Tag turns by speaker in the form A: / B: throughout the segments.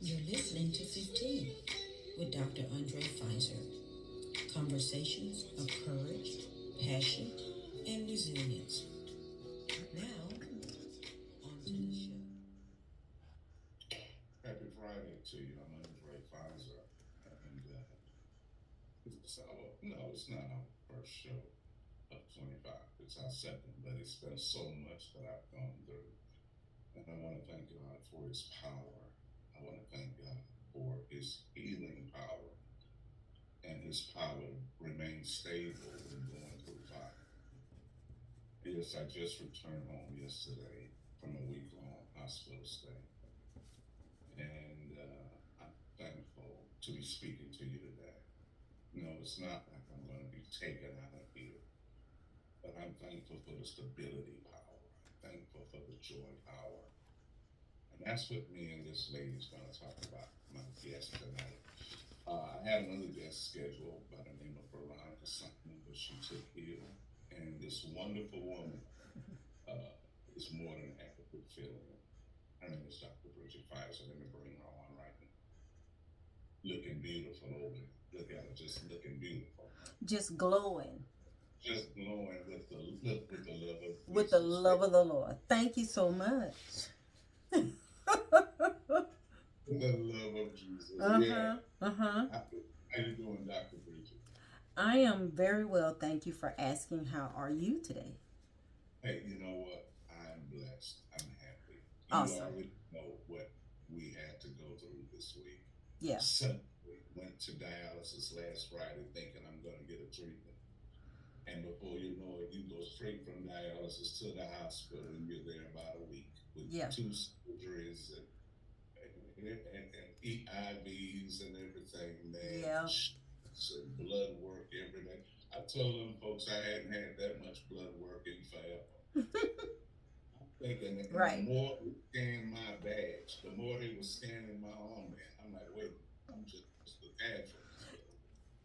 A: You're listening to 15 with Dr. Undrai Fizer. Conversations of courage, passion, and resilience. Now, on to the show.
B: Happy Friday to you. I'm Undrai Fizer. It's not our first show of 25. It's our second, but it's been so much that I've gone through. And I want to thank God for his power. I want to thank God for his healing power and his power remains stable when going through fire. Yes, I just returned home yesterday from a week-long hospital stay. And I'm thankful to be speaking to you today. No, it's not like I'm going to be taken out of here, but I'm thankful for the stability power. I'm thankful for the joy power. And that's what me and this lady is going to talk about, my guest tonight. I had another guest scheduled by the name of Veronica something, but she took ill. And this wonderful woman uh, is more than happy with filling it. Her name is Dr. Bridget Fizer. Let me bring her on right now. Looking beautiful over there. Look at her, just looking beautiful.
C: Just glowing
B: Just glowing with the look with the love of
C: with the
B: Jesus.
C: love of the Lord. Thank you so much.
B: With the love of Jesus.
C: Uh
B: Yeah.
C: huh. Uh huh.
B: How you doing, Dr. Bridget?
C: I am very well. Thank you for asking. How are you today?
B: Hey, you know what? I'm blessed. I'm happy. You
C: Awesome.
B: already know what we had to go through this week.
C: Yeah.
B: Suddenly went to dialysis last Friday thinking I'm going to get a treatment. And before you know it, you go straight from dialysis to the hospital and you're there about a week with
C: Yeah.
B: two surgeries and eat IVs and everything, man.
C: Yeah.
B: And blood work every day. I told them folks I hadn't had that much blood work in forever. I'm thinking that, and the
C: Right.
B: more they scanned my badge, the more they were scanning my armband. I'm like, wait, I'm just a casualty.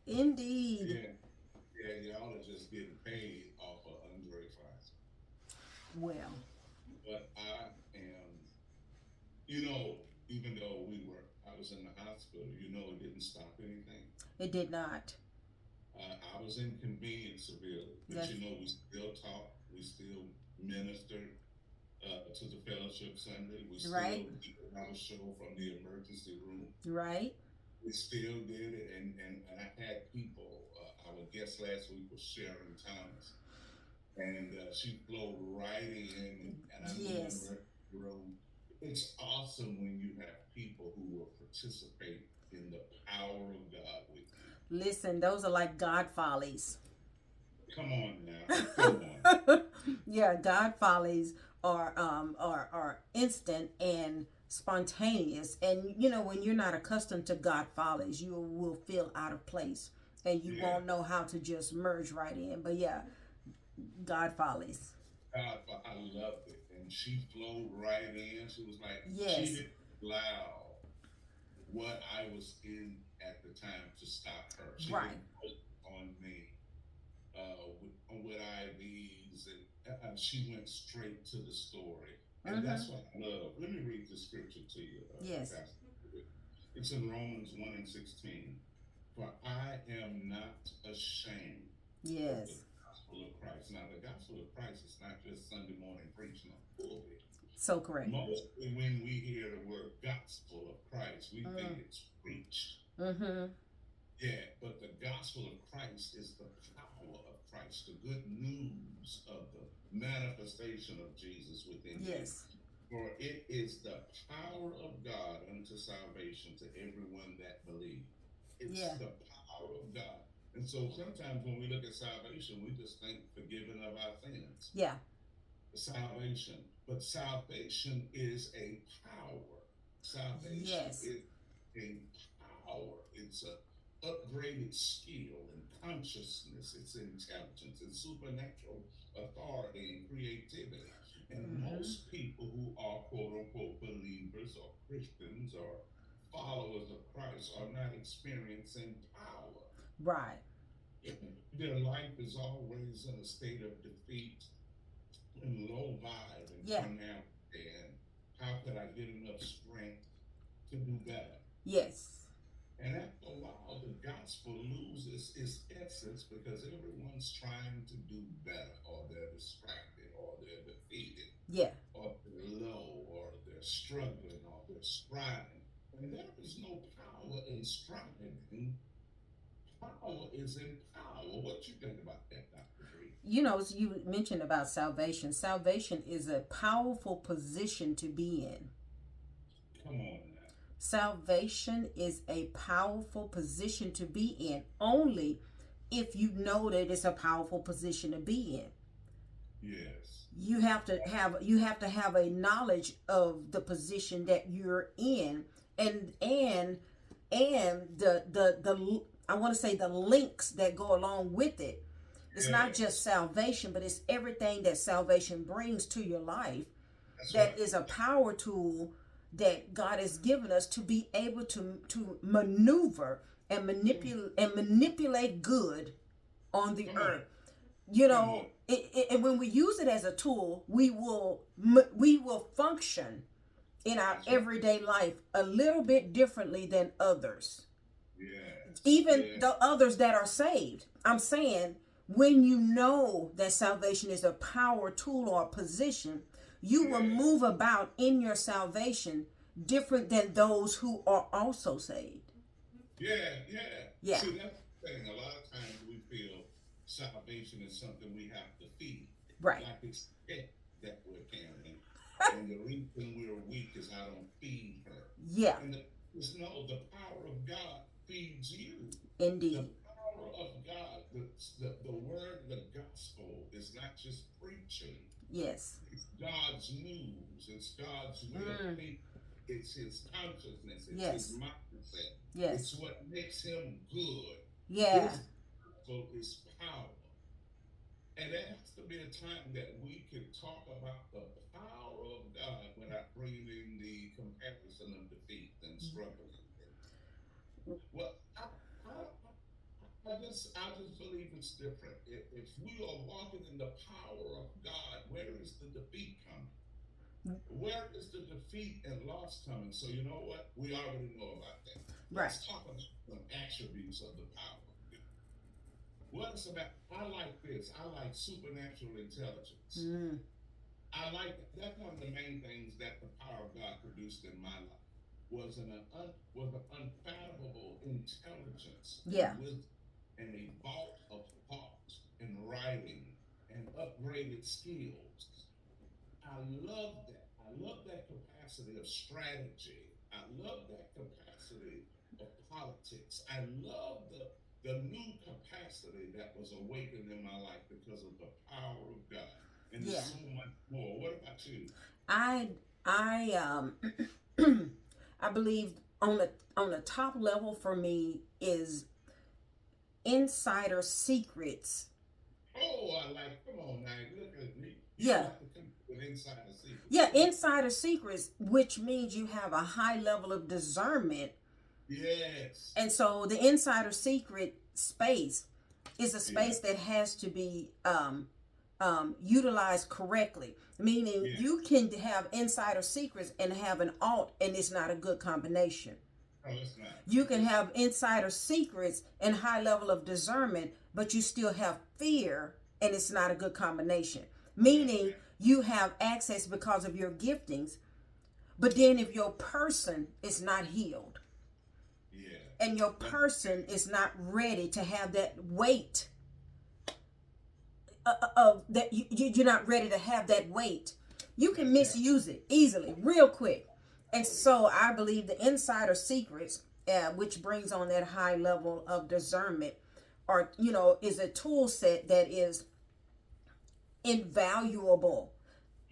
C: Indeed.
B: Yeah, yeah, y'all are just getting paid off of Andre Fizer.
C: Well,
B: But I am, even though I was in the hospital, it didn't stop anything.
C: it did not.
B: I was inconvenienced severely, but
C: That's
B: we still talk, we still ministered to the fellowship Sunday, we
C: right.
B: still did our show from the emergency room.
C: Right.
B: We still did it, and I had people. Our guest last week was Sharon Thomas, and she flowed right in, and I'm in the
C: Yes.
B: emergency room. It's awesome when you have people who will participate in the power of God with you.
C: Listen, those are like God follies.
B: Come on now, come on.
C: Yeah, God follies are instant and spontaneous, and when you're not accustomed to God follies, you will feel out of place, and you
B: Yeah,
C: won't know how to just merge right in. But yeah, God follies.
B: I loved it, and she flowed right in. She was like, she
C: Yes.
B: didn't allow what I was in at the time to stop her. She
C: Right.
B: didn't put on me with IVs, and she went straight to the story, and
C: Mm-hmm.
B: that's what I love. Let me read the scripture to you,
C: Yes.
B: Pastor. It's in Romans 1:16. For I am not ashamed of the
C: Yes.
B: gospel of Christ. Now, the gospel of Christ is not just Sunday morning preaching on the pulpit.
C: So correct.
B: Mostly when we hear the word gospel of Christ, we think
C: Mm.
B: it's preached.
C: Mm-hmm.
B: Yeah, but the gospel of Christ is the power of Christ, the good news of the manifestation of Jesus within you.
C: Yes.
B: For it is the power of God unto salvation to everyone that believes. It's
C: Yeah.
B: the power of God. And so sometimes when we look at salvation, we just think forgiving of our sins.
C: Yeah.
B: Salvation. But salvation is a power. Salvation
C: Yes.
B: is a power. It's a upgraded skill and consciousness. It's intelligence. It's supernatural authority and creativity. And
C: Mm-hmm.
B: most people who are quote unquote believers or Christians or followers of Christ are not experiencing power.
C: Right.
B: Their life is always in a state of defeat and low vibe and
C: Yeah.
B: carnality. And how could I get enough strength to do better.
C: Yes.
B: And after a while, the gospel loses its essence because everyone's trying to do better, or they're distracted, or they're defeated,
C: Yeah.
B: or they're low, or they're struggling, or they're striving. And there is no power in striving. Power is in power. What you think about that, Dr. Bree?
C: You know, you mentioned about salvation. Salvation is a powerful position to be in.
B: Come on now.
C: Salvation is a powerful position to be in only if you know that it's a powerful position to be in.
B: Yes.
C: You have to have a knowledge of the position that you're in, and the I want to say the links that go along with it. It's not just
B: Yes.
C: salvation, but it's everything that salvation brings to your life.
B: That's
C: That
B: right.
C: is a power tool that God has given us to be able to maneuver and manipulate good on the
B: Come on.
C: earth. You
B: Come on.
C: know, and when we use it as a tool, we will function in our
B: That's right.
C: everyday life a little bit differently than others,
B: Yes.
C: even
B: Yes.
C: the others that are saved. I'm saying, when you know that salvation is a power tool or a position, you will
B: Yes.
C: move about in your salvation different than those who are also saved.
B: Yeah. Yeah.
C: Yeah.
B: See, that's the thing. A lot of times we feel salvation is something we have to feed,
C: Right.
B: like it's a pet that we're carrying. And the reason we're weak is I don't feed her.
C: Yeah.
B: And just know the power of God feeds you. The
C: Indeed.
B: power of God, the word, the gospel is not just preaching.
C: Yes.
B: It's God's news. It's God's way of
C: Mm.
B: thinking. It's His consciousness. It's His
C: Yes.
B: mindset. It's
C: Yes.
B: what makes Him good.
C: Yeah.
B: His gospel is power. And there has to be a time that we can talk about the power of God without bringing in the comparison of defeat and struggle. Well, I just believe it's different. If we are walking in the power of God, where is the defeat coming? Where is the defeat and loss coming? So you know what? We already know about that.
C: Right.
B: Let's talk about some attributes of the power of God. What is about? I like this. I like supernatural intelligence.
C: Mm.
B: I like that's one of the main things that the power of God produced in my life was an unfathomable intelligence and
C: Yeah.
B: wisdom and a vault of thought and writing and upgraded skills. I love that. I love that capacity of strategy. I love that capacity of politics. I love the new capacity that was awakened in my life because of the power of God. And there's
C: Yeah.
B: so much more. What about you?
C: I I I believe on the top level for me is insider secrets.
B: Oh, I like. Come on now, look at me. You
C: Yeah.
B: got to come with insider secrets.
C: Yeah,
B: Come on.
C: insider secrets, which means you have a high level of discernment.
B: Yes.
C: And so the insider secret space is a
B: Yeah.
C: space that has to be utilized correctly. Meaning,
B: Yeah.
C: you can have insider secrets and have an alt, and it's not a good combination.
B: No, it's not.
C: You can
B: It's
C: have insider secrets and high level of discernment, but you still have fear, and it's not a good combination. Meaning, you have access because of your giftings, but then if your person is not healed,
B: yeah.
C: and your person is not ready to have that weight of that, you're not ready to have that weight, you can
B: That's right.
C: misuse it easily, real quick. And so I believe the insider secrets, which brings on that high level of discernment, or is a tool set that is invaluable.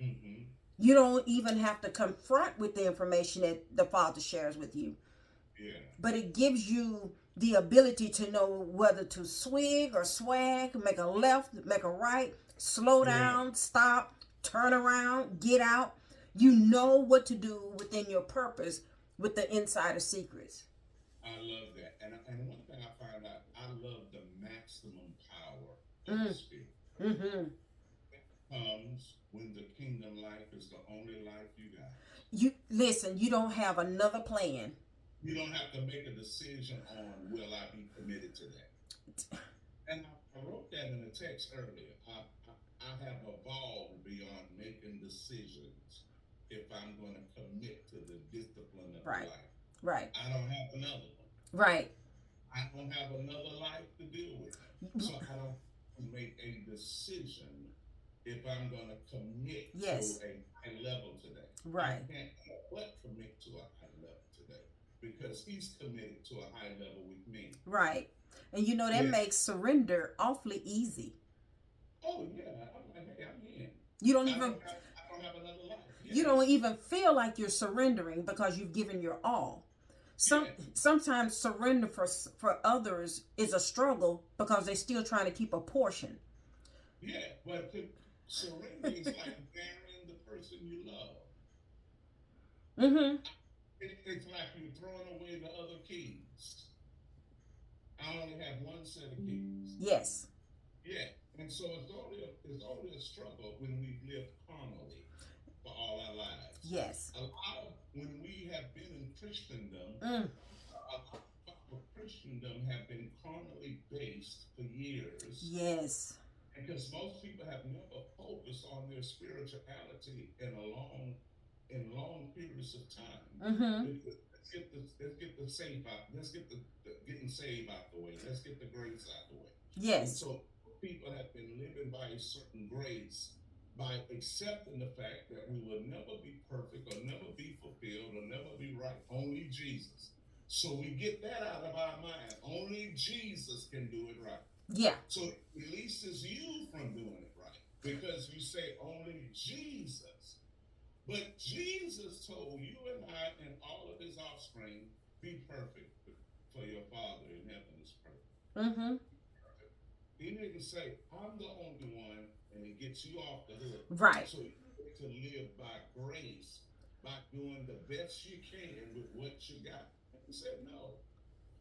B: Mm-hmm.
C: You don't even have to confront with the information that the Father shares with you,
B: Yeah.
C: but it gives you the ability to know whether to swig or swag, make a left, make a right, slow
B: Yeah.
C: down, stop, turn around, get out. You know what to do within your purpose with the insider secrets.
B: I love that. And one thing I find out, I love the maximum power of the
C: Mm.
B: Spirit.
C: Mm-hmm.
B: That comes when the kingdom life is the only life you got.
C: You listen, you don't have another plan.
B: You don't have to make a decision on will I be committed to that. And I wrote that in the text earlier. I have evolved beyond making decisions if I'm going to commit to the discipline of
C: Right.
B: life.
C: Right.
B: I don't have another one.
C: Right.
B: I don't have another life to deal with. So I don't make a decision if I'm going to commit
C: Yes.
B: to a high level today.
C: Right.
B: I can't help but commit to a high level today because he's committed to a high level with me.
C: Right. And you know that
B: Yeah.
C: makes surrender awfully easy.
B: Oh yeah, I'm like, hey, I'm in.
C: You don't
B: I
C: even
B: don't have another life. Yes.
C: you don't even feel like you're surrendering because you've given your all.
B: Yeah.
C: Sometimes surrender for others is a struggle because they're still trying to keep a portion.
B: Yeah, but surrender is like burying the person you love.
C: Mm-hmm.
B: It's like you're throwing away the other keys. I only have one set of keys.
C: Yes.
B: Yeah, and so it's only a struggle when we live carnally for all our lives.
C: Yes.
B: A lot of when we have been in Christendom,
C: Mm.
B: a lot of Christendom have been carnally based for years.
C: Yes.
B: Because most people have never focused on their spirituality in long periods of time.
C: Mm-hmm.
B: Let's get the safe out. Let's get the getting saved out the way. Let's get the grace out the way. And
C: Yes.
B: so people have been living by a certain grace by accepting the fact that we will never be perfect or never be fulfilled or never be right. Only Jesus. So we get that out of our mind. Only Jesus can do it right.
C: Yeah.
B: So it releases you from doing it right because you say only Jesus. But Jesus told you and I and all of his offspring, be perfect for your Father in heaven is perfect.
C: Mm-hmm.
B: He didn't say, I'm the only one, and it gets you off the hook.
C: Right.
B: So you get to live by grace, by doing the best you can with what you got. And he said no.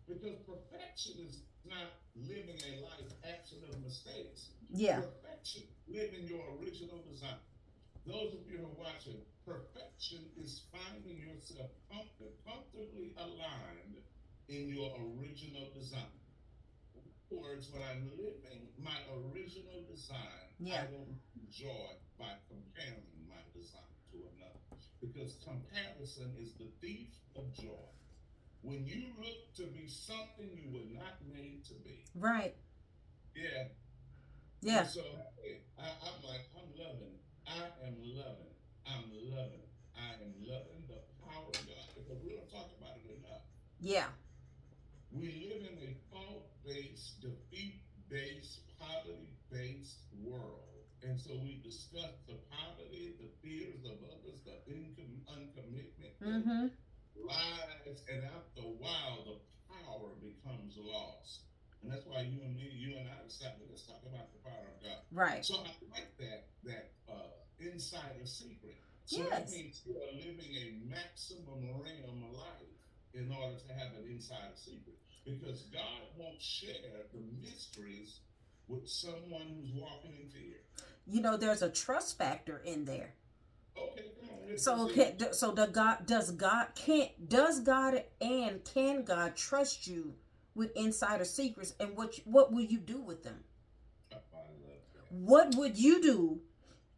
B: Because perfection is not living a life absent of mistakes.
C: Yeah.
B: Perfection, living your original design. Those of you who are watching, perfection is finding yourself comfortably aligned in your original design. In other words, when I'm living my original design,
C: Yeah.
B: I don't enjoy by comparing my design to another. Because comparison is the thief of joy. When you look to be something you were not made to be.
C: Right.
B: Yeah.
C: Yeah.
B: And so I'm like, I'm loving. I am loving. I'm loving. I am loving the power of God. Because we don't talk about it enough.
C: Yeah.
B: We live in a fault-based, defeat-based, poverty-based world. And so we discuss the poverty, the fears of others, the uncommitment,
C: Mm-hmm.
B: lies, and after a while, the power becomes lost. And that's why you and I decided, let's talk about the power of God.
C: Right.
B: So I like that insider secret. So that
C: Yes.
B: means you are living a maximum realm of life in order to have an insider secret. Because God won't share the mysteries with someone who's walking in fear.
C: You know, there's a trust factor in there.
B: Okay, come on.
C: So does God and can God trust you with insider secrets, and what will you do with them?
B: I love that.
C: What would you do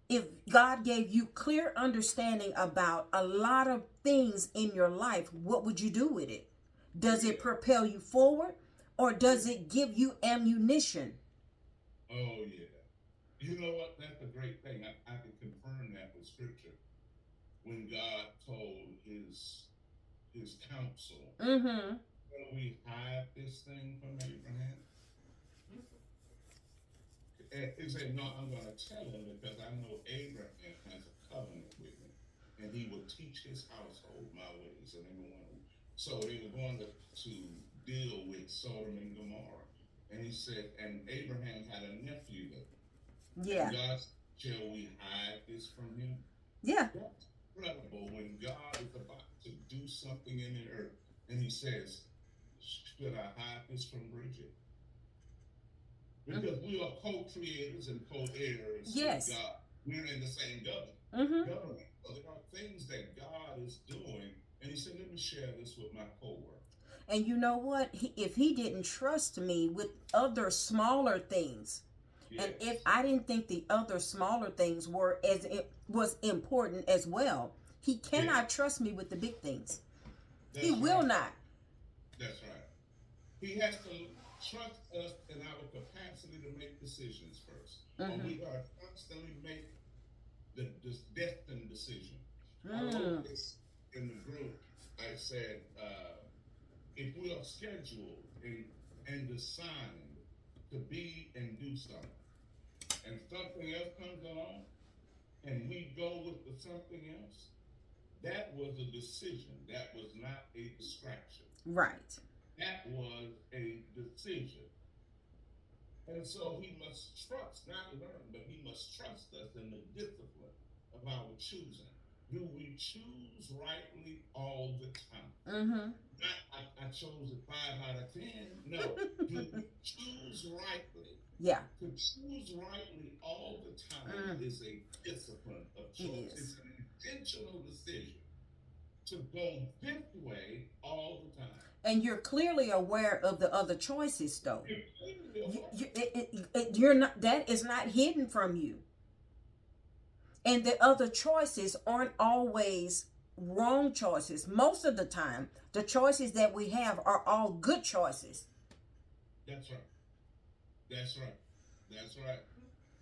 C: if God gave you clear understanding about a lot of things in your life? What would you do with it? Does it propel you forward, or does it give you ammunition?
B: Oh yeah. You know what? That's a great thing. I can confirm that with scripture. When God told his counsel,
C: Mm-hmm.
B: will we hide this thing from Abraham? And he said, no, I'm going to tell him because I know Abraham has a covenant with me. And he will teach his household my ways. And everyone. So they were going to deal with Sodom and Gomorrah. And he said, and Abraham had a nephew there.
C: Yeah.
B: And God said, shall we hide this from him?
C: Yeah.
B: That's incredible when God is about to do something in the earth. And he says, should I hide this from Bridget? Because we are co-creators and co-heirs
C: Yes.
B: with God. we're in the same government.
C: Mm-hmm.
B: Government. So there are things that God is doing, and He said, "Let me share this with my coworker."
C: And you know what? If he didn't trust me with other smaller things, and if
B: Yes,
C: I didn't think the other smaller things were as it was important as well, he
B: yes,
C: cannot trust me with the big things. He
B: that's
C: will
B: right.
C: not.
B: That's right. He has to trust us in our capacity to make decisions first, or
C: Mm-hmm.
B: we gotta constantly make this destined decision. I wrote
C: Mm.
B: this in the group. I said, if we are scheduled and assigned to be and do something, and something else comes along, and we go with the something else, that was a decision. That was not a distraction.
C: Right.
B: That was a decision. And so he must trust, not learn, but he must trust us in the discipline of our choosing. Do we choose rightly all the time?
C: Mm-hmm.
B: Not, I chose a 5 out of 10. No. Do we choose rightly?
C: Yeah.
B: To choose rightly all the time
C: Mm.
B: is a discipline of
C: It
B: choice.
C: is.
B: It's an intentional decision to go this way all the time.
C: And you're clearly aware of the other choices, though.
B: You're clearly aware.
C: You're not. That is not hidden from you. And the other choices aren't always wrong choices. Most of the time, the choices that we have are all good choices.
B: That's right. That's right. That's right.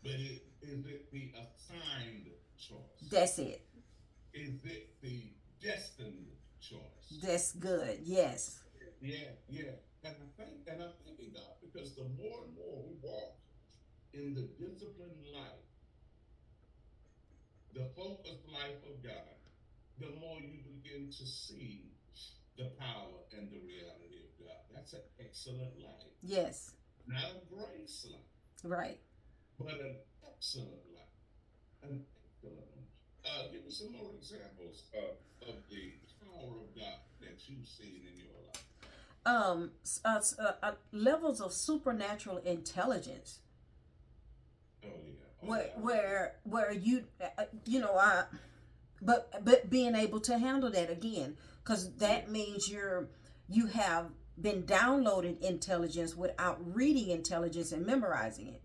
B: But is it the assigned choice?
C: That's it.
B: Is it the destined choice?
C: That's good. Yes.
B: Yeah, yeah. And I'm thanking God because the more and more we walk in the disciplined life, the focused life of God, the more you begin to see the power and the reality of God. That's an excellent life.
C: Yes.
B: Not a grace life,
C: Right.
B: but an excellent life. An excellent one. Give me some more examples of the power of God that you've seen in your life.
C: Levels of supernatural intelligence.
B: Oh yeah. Oh
C: Where
B: yeah.
C: where but being able to handle that again, because that means you have been downloaded intelligence without reading intelligence and memorizing it.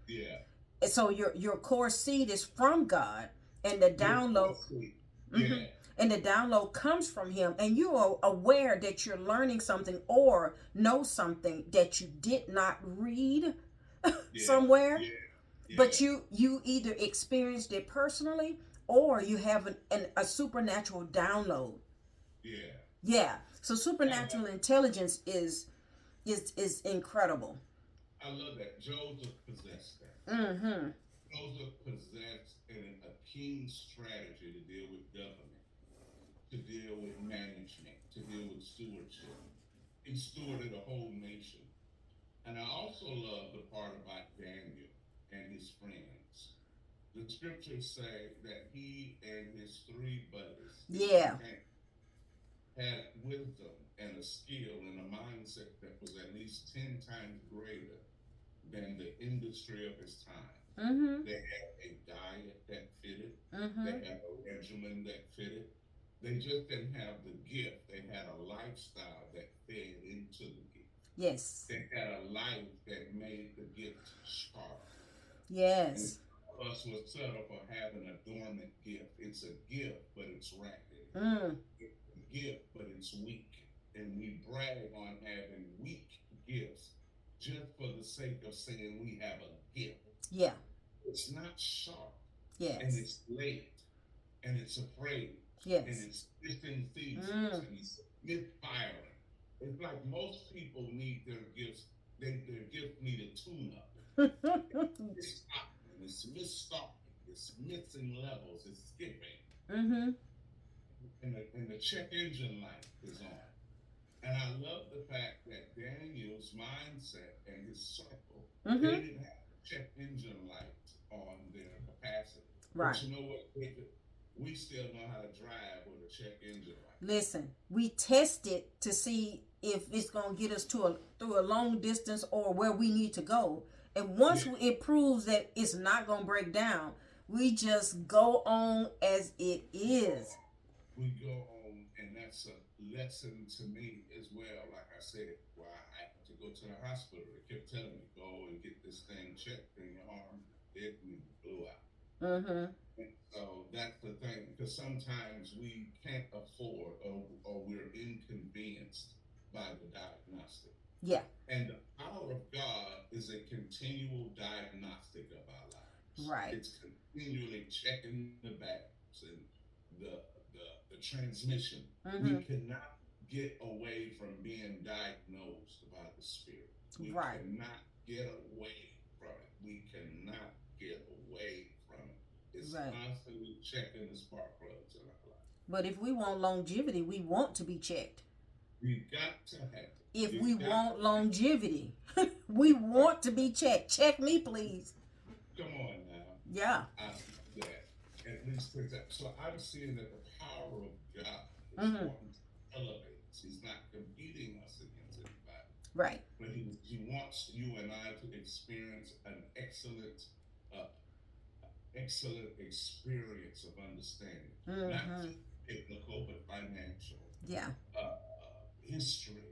B: Yeah.
C: And so your core seed is from God, and the
B: Your
C: download.
B: foresee.
C: Mm-hmm.
B: Yeah.
C: And the download comes from him, and you are aware that you're learning something or know something that you did not read
B: Yeah.
C: somewhere,
B: Yeah. Yeah.
C: but you either experienced it personally or you have a supernatural download.
B: Yeah.
C: Yeah. So
B: I love,
C: supernatural intelligence is incredible.
B: I love that. Joseph possessed that.
C: Mm-hmm.
B: Joseph possessed a keen strategy to deal with government, to deal with management, to deal with stewardship. He stewarded a whole nation. And I also love the part about Daniel and his friends. The scriptures say that he and his three buddies, his
C: Yeah.
B: companions, had wisdom and a skill and a mindset that was at least 10 times greater than the industry of his time.
C: Mm-hmm.
B: They had a diet that fitted,
C: Mm-hmm.
B: they had a regimen that fitted. They just didn't have the gift, they had a lifestyle that fed into the gift.
C: Yes.
B: They had a life that made the gift sharp. And
C: Yes.
B: some of us will settle for having a dormant gift. It's a gift, but it's ragged.
C: Mm.
B: It's a gift, but it's weak. And we brag on having weak gifts just for the sake of saying we have a gift.
C: Yeah.
B: It's not sharp, and
C: Yes.
B: it's late, and it's afraid, and
C: Yes.
B: it's missing seasons,
C: Mm.
B: and it's misfiring. It's like most people need their gifts. Their gift need a tune-up. It's stopping, it's misstalking, it's missing levels, it's skipping,
C: Mm-hmm.
B: and the check engine light is on. And I love the fact that Daniel's mindset and his circle, they
C: Mm-hmm.
B: didn't have check engine lights on their capacity.
C: Right.
B: But you know what? We still know how to drive with a check engine light.
C: Listen, we test it to see if it's gonna get us through a long distance or where we need to go. And once
B: Yeah.
C: it proves that it's not gonna break down, We just go on as it
B: We go
C: is.
B: on. We go on, and that's a lesson to me as well. Like I said, why I had to go to the hospital. They kept telling me, go and get this thing checked in your arm. It blew out.
C: Mm-hmm.
B: And so that's the thing, because sometimes we can't afford or we're inconvenienced by the diagnostic.
C: Yeah.
B: And the power of God is a continual diagnostic of our lives.
C: Right.
B: It's continually checking the batteries and the the transmission. We
C: Mm-hmm.
B: cannot get away from being diagnosed by the Spirit. We
C: Right.
B: cannot get away from it. We cannot get away from it. It's
C: Right.
B: constantly checking the spark plugs in our life.
C: But if we want longevity, we want to be checked.
B: You got to have it.
C: If
B: You
C: we
B: got
C: want
B: to.
C: longevity, we want to be checked. Check me, please.
B: Come on now.
C: Yeah.
B: I love that. At least for that. So I'm seeing that the power of God is
C: Mm-hmm.
B: wanting to elevate us. He's not competing us against anybody,
C: Right.
B: but he wants you and I to experience an uh, excellent experience of understanding, not
C: Mm-hmm.
B: just biblical but financial,
C: Yeah.
B: history,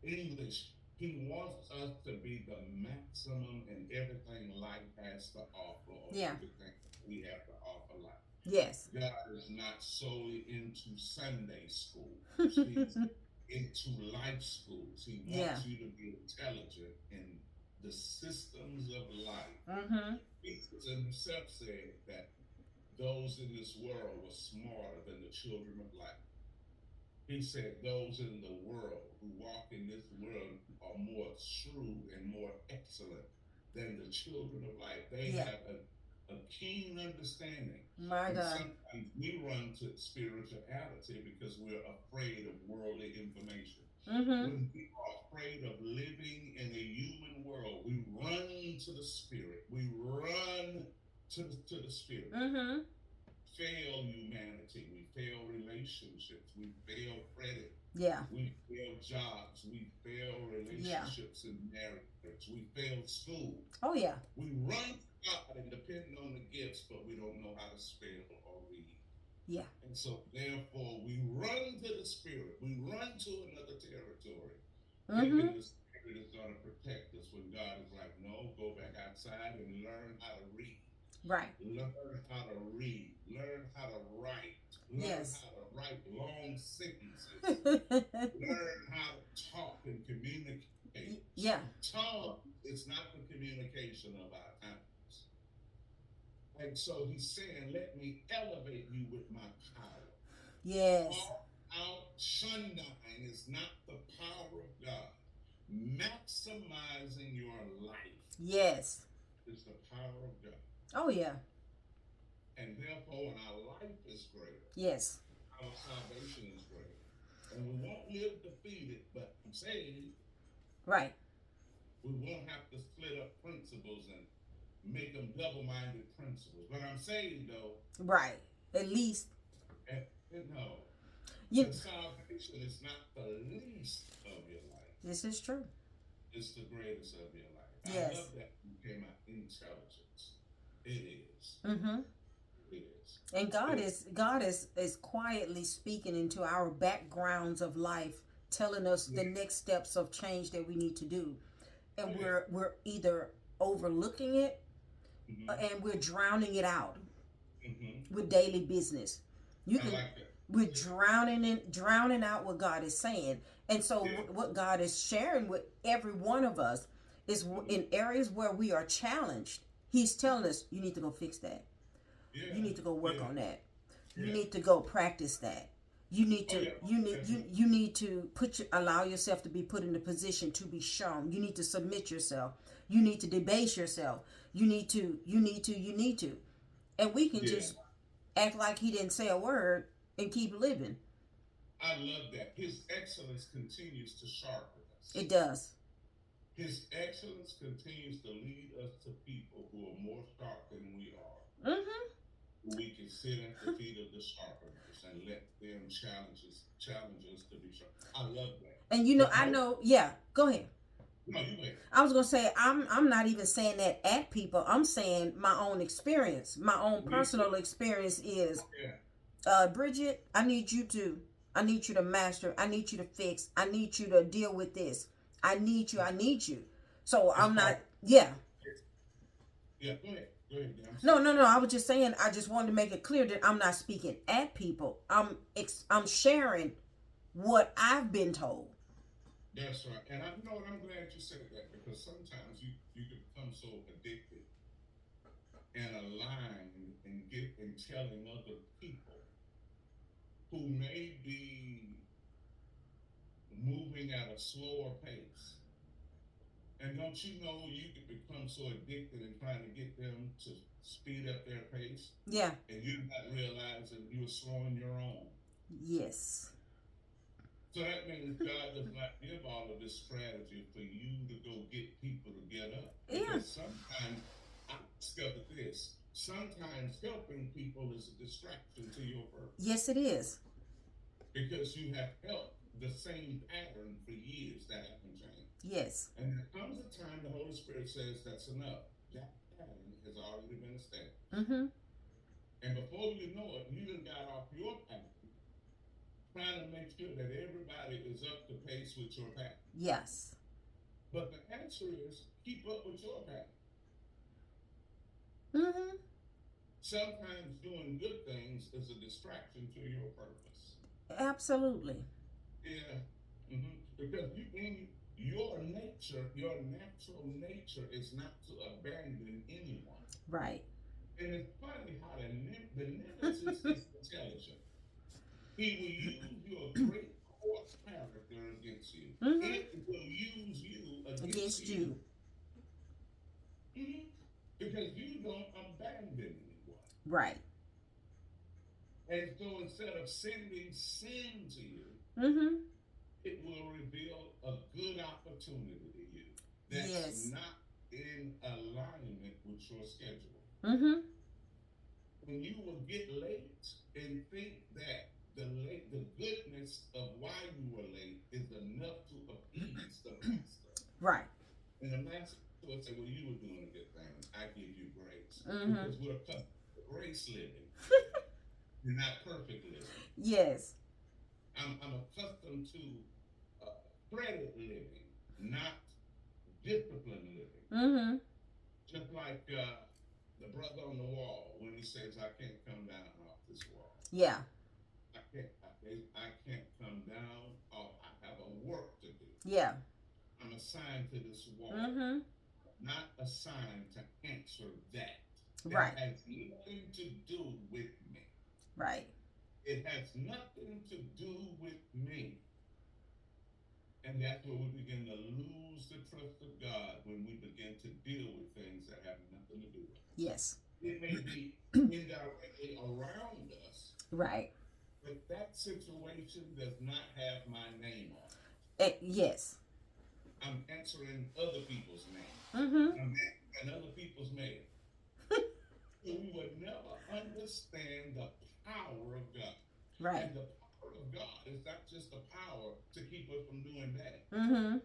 B: English. He wants us to be the maximum in everything life has to offer, or
C: Yeah.
B: everything we have to offer life.
C: Yes.
B: God is not solely into Sunday schools. He's into life schools. He
C: Yeah.
B: wants you to be intelligent in the systems of life.
C: Mm-hmm.
B: Jesus himself said that those in this world were smarter than the children of light. He said those in the world who walk in this world are more shrewd and more excellent than the children of light. They
C: Yeah.
B: have a keen understanding.
C: My
B: And
C: God.
B: sometimes we run to spirituality because we're afraid of worldly information.
C: Mm-hmm.
B: When we are afraid of living in a human world, we run to the Spirit. We run to the Spirit.
C: Mm-hmm.
B: Fail humanity, we fail relationships, we fail credit,
C: Yeah.
B: we fail jobs, we fail
C: Yeah.
B: relationships and marriage, we fail school.
C: Oh yeah.
B: We run to God and depend on the gifts, but we don't know how to spell or read.
C: Yeah.
B: And so therefore we run to the Spirit, we run to another territory,
C: Mm-hmm.
B: thinking the Spirit is going to protect us when God is like, no, go back outside and learn how to read.
C: Right.
B: Learn how to read. Learn how to write. Learn
C: Yes.
B: how to write long sentences.
C: Yeah.
B: Learn how to talk and communicate. Tongue is not the communication of our times. And so he's saying, let me elevate you with my power.
C: Yes.
B: All out shundine is not the power of God. Maximizing your life
C: Yes.
B: is the power of God.
C: Oh yeah.
B: And therefore, when our life is greater,
C: Yes.
B: our salvation is greater. And we won't live defeated, but saved.
C: Right.
B: We won't have to split up principles and make them double-minded principles. But I'm saying, though,
C: Right. At least.
B: No,
C: You.
B: the salvation is not the least of your life.
C: This is true.
B: It's the greatest of your life.
C: Yes.
B: I love that you came out intelligence. It is.
C: Mm-hmm.
B: It is.
C: And God is quietly speaking into our backgrounds of life, telling us the next steps of change that we need to do, and we're either overlooking it, and we're drowning it out with daily business. You can.
B: I like that.
C: We're drowning out what God is saying. And so what God is sharing with every one of us is in areas where we are challenged. He's telling us, you need to go fix that.
B: Yeah.
C: You need to go work on that. You
B: Yeah.
C: need to go practice that. You need to you need to allow yourself to be put in the position to be shown. You need to submit yourself. You need to debase yourself. You need to. And we can just act like he didn't say a word and keep living.
B: I love that. His excellence continues to sharpen us.
C: It does.
B: His excellence continues to lead us to people who are more sharp than we are.
C: Mm-hmm.
B: We can sit at the feet of the sharpeners and let them challenge us to be sharp. I love that.
C: And I know, yeah, go ahead.
B: No, you wait.
C: I was gonna say I'm not even saying that at people. I'm saying my own experience. My own
B: Me too.
C: personal experience is,
B: Yeah.
C: Bridget, I need you to master. I need you to fix. I need you to deal with this. I need you. I need you. So
B: It's
C: I'm not.
B: called.
C: Yeah.
B: Yeah. Go ahead. Go ahead. I'm
C: No,
B: sorry.
C: no, no. I was just saying. I just wanted to make it clear that I'm not speaking at people. I'm sharing what I've been told.
B: That's right. And I know, and I'm glad you said that because sometimes you can become so addicted and aligned and get and telling other people who may be moving at a slower pace. And don't you know you can become so addicted and trying to get them to speed up their pace,
C: Yeah.
B: and you're not realizing you're slowing your own.
C: Yes.
B: So that means God does not give all of this strategy for you to go get people to get up.
C: Yeah.
B: Because sometimes I discovered this. Sometimes helping people is a distraction to your purpose.
C: Yes, it is.
B: Because you have helped the same pattern for years that haven't changed.
C: Yes.
B: And there comes a time the Holy Spirit says that's enough. That pattern has already been established.
C: Mm-hmm.
B: And before you know it, you done got off your pattern, trying to make sure that everybody is up to pace with your pattern.
C: Yes.
B: But the answer is keep up with your pattern.
C: Mm-hmm.
B: Sometimes doing good things is a distraction to your purpose.
C: Absolutely.
B: Yeah. Because in your nature, your natural nature is not to abandon anyone.
C: Right.
B: And it's funny how the nemesis is intelligent. He will use your great core character against you.
C: Mm-hmm.
B: It will use you against
C: Against
B: you.
C: you.
B: Mhm. Because you don't abandon anyone.
C: Right.
B: And so instead of sending sin to you,
C: Mm-hmm.
B: it will reveal a good opportunity to you that's
C: Yes.
B: not in alignment with your schedule.
C: Mm-hmm.
B: When you will get late and think that the goodness of why you were late is enough to appease the master.
C: Right.
B: And the master would say, well, you were doing a good thing. I give you grace.
C: Mm-hmm.
B: Because we're accustomed to grace living and not perfect living.
C: Yes.
B: I'm accustomed to credit living, not discipline living.
C: Mm-hmm.
B: Just like the brother on the wall when he says, I can't come down off this wall.
C: Yeah.
B: I can't come down off. I have a work to do.
C: Yeah.
B: I'm assigned to this wall,
C: Mm-hmm.
B: not assigned to answer that.
C: Right.
B: That has nothing to do with me.
C: Right.
B: It has nothing to do with me. And that's where we begin to lose the trust of God when we begin to deal with things that have nothing to do with us.
C: Yes.
B: It may be indirectly around us,
C: Right.
B: but that situation does not have my name on
C: Yes.
B: it. I'm answering other people's name.
C: Mm-hmm.
B: I'm answering other people's mail. So we would never understand the power of God.
C: Right.
B: And the power of God is not just the power to keep us from doing bad.
C: Mm-hmm.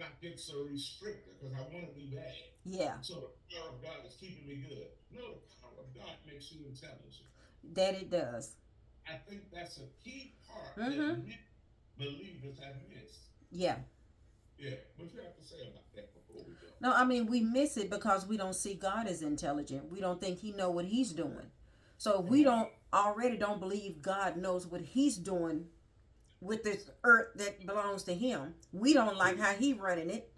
B: Like it's a restrictor because I want to do bad.
C: Yeah.
B: So the power of God is keeping me good. No, the power of God makes you intelligent.
C: That it does.
B: I think that's a key part
C: Mm-hmm.
B: that many believers have missed.
C: Yeah.
B: Yeah, what you have to say about that before we go?
C: No, I mean we miss it because we don't see God as intelligent. We don't think He know what He's doing. So if we don't believe God knows what He's doing with this earth that belongs to Him, we don't like how He running it.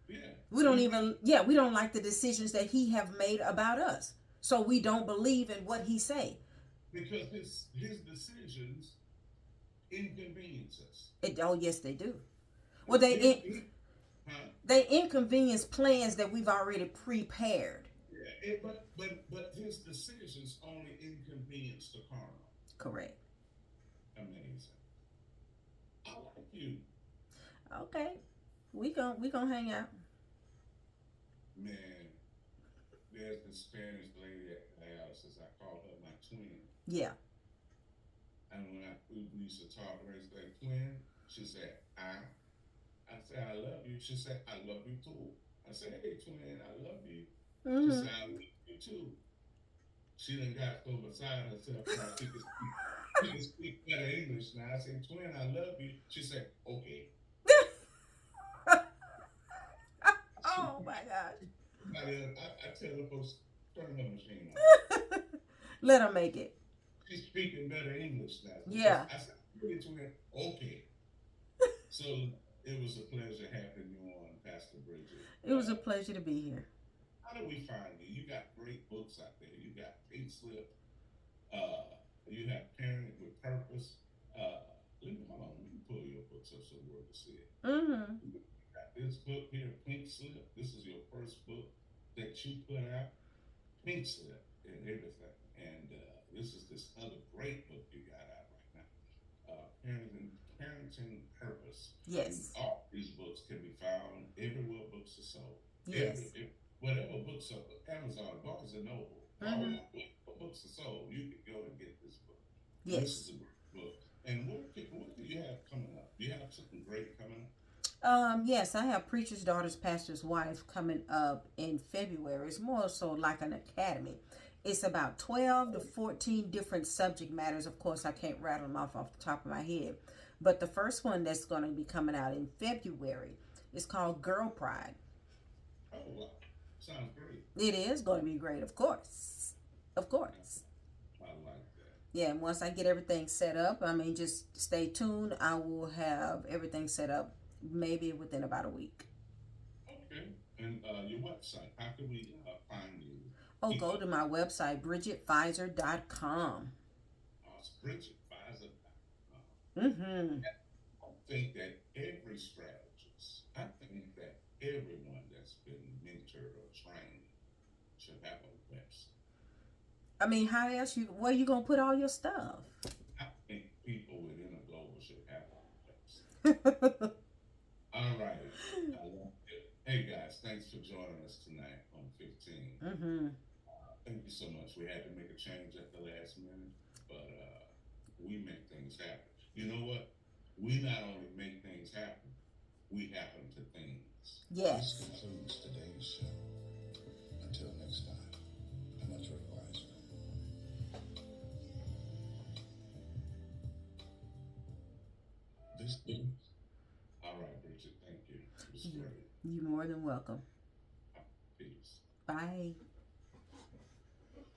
B: Yeah.
C: We don't even we don't like the decisions that He have made about us. So we don't believe in what He say.
B: Because his decisions inconvenience us.
C: Oh yes, they do. Well, they inconvenience plans that we've already prepared.
B: Yeah, but his decisions only inconvenience the carnal.
C: Correct.
B: Amazing. I like you.
C: Okay, we gonna hang out.
B: Man, there's this Spanish lady at the house, as I call her my twin.
C: Yeah.
B: And when we used to talk, her say twin, she said, I said, I love you. She said, I love you too. I said, hey, twin, I love you. She
C: Mm-hmm.
B: said, I love you too. She done got so beside herself now she can speak better English now. I said, twin, I love you. She said, okay. She,
C: Oh my gosh.
B: I tell the folks, turn her machine off.
C: Let her make it.
B: She's speaking better English now. So
C: Yeah.
B: I said, really, twin, okay. So it was a pleasure having you on, Pastor Bridget.
C: It was a pleasure to be here.
B: How do we find you? You got great books out there. You got Pink Slip. Uh, you have Parenting with Purpose. Let me hold on. Let me pull your books up so the world can see it.
C: Mm-hmm.
B: You got this book here, Pink Slip. This is your first book that you put out, Pink Slip, and everything. And this is this other great book you got out right now, Parenting Purpose. And
C: Yes.
B: all these books can be found everywhere books are sold.
C: Yes.
B: Whatever books are, Amazon, Barnes and Noble,
C: Mm-hmm.
B: Walmart, whatever books are sold, you can go and get this book. And this is
C: Yes.
B: a great book. And what do you have coming up? Do you have something great coming up?
C: Yes, I have Preacher's Daughter's Pastor's Wife coming up in February. It's more so like an academy. It's about 12 to 14 different subject matters. Of course, I can't rattle them off the top of my head. But the first one that's going to be coming out in February is called Girl Pride.
B: Oh, wow. Sounds great.
C: It is going to be great, of course. Of course.
B: I like that.
C: Yeah, and once I get everything set up, I mean, just stay tuned. I will have everything set up maybe within about a week.
B: Okay. And your website, how can we find you?
C: Oh,
B: Keep
C: go
B: up
C: to my website, bridgetfizer.com.
B: bridgetfizer.com.
C: Mm-hmm.
B: I think that every strategist, I think that everyone that's been mentored or trained should have a website.
C: I mean, how else where you gonna put all your stuff?
B: I think people within a global should have a website.
C: Mm-hmm.
B: All righty. I love it. Hey guys, thanks for joining us tonight on 15. Thank you so much. We had to make a change at the last minute, but we make things happen. You know what? We not only make things happen, we happen to things. This
C: Yes.
B: concludes today's show. Until next time, I'm Undrai Fizer. This is all right, Bridget. Thank you. It was great.
C: You're more than welcome.
B: Peace.
C: Bye.